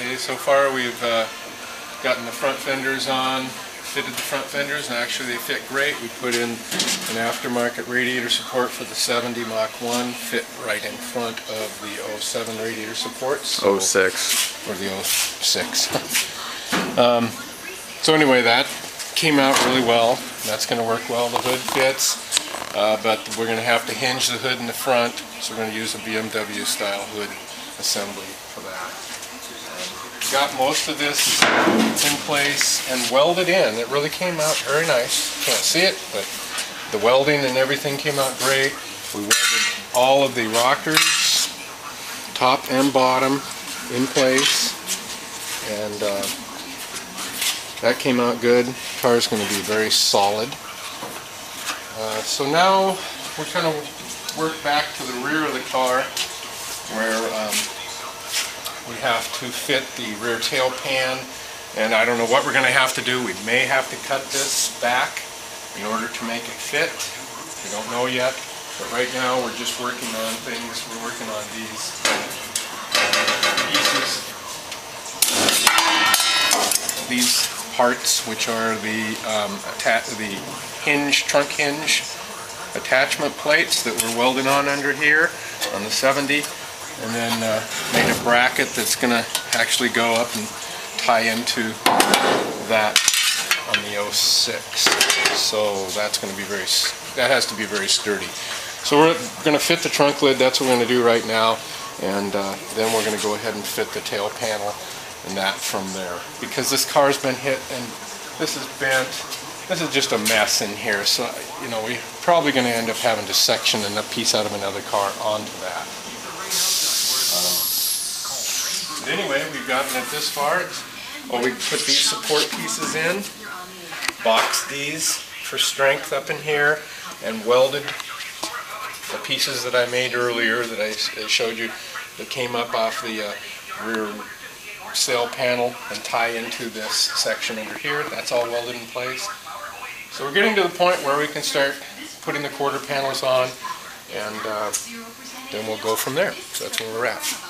Okay, so far we've gotten the front fenders on, fitted the front fenders, and actually they fit great. We put in an aftermarket radiator support for the 70 Mach 1, fit right in front of the 07 radiator supports. So, 06. Or the 06. So anyway, that came out really well. That's going to work well. The hood fits, but we're going to have to hinge the hood in the front, so we're going to use a BMW style hood assembly for that. Got most of this in place and welded in. It really came out very nice. Can't see it, but the welding and everything came out great. We welded all of the rockers, top and bottom, in place, and that came out good. The car is going to be very solid. So now we're going to work back to the rear of the car, where we have to fit the rear tail pan, and I don't know what we're going to have to do. We may have to cut this back in order to make it fit. We don't know yet, but right now we're just working on things. We're working on these pieces, these parts, which are the trunk hinge attachment plates that we're welding on under here on the 70. And then made a bracket that's going to actually go up and tie into that on the 06. So that's going to be that has to be very sturdy. So we're going to fit the trunk lid. That's what we're going to do right now. And then we're going to go ahead and fit the tail panel and that from there. Because this car's been hit and this is bent. This is just a mess in here. So, you know, we're probably going to end up having to section a piece out of another car onto that. But anyway, we've gotten it this far. We put these support pieces in, boxed these for strength up in here, and welded the pieces that I made earlier that I showed you that came up off the rear sail panel and tie into this section under here. That's all welded in place. So we're getting to the point where we can start putting the quarter panels on, and then we'll go from there. So that's where we're at.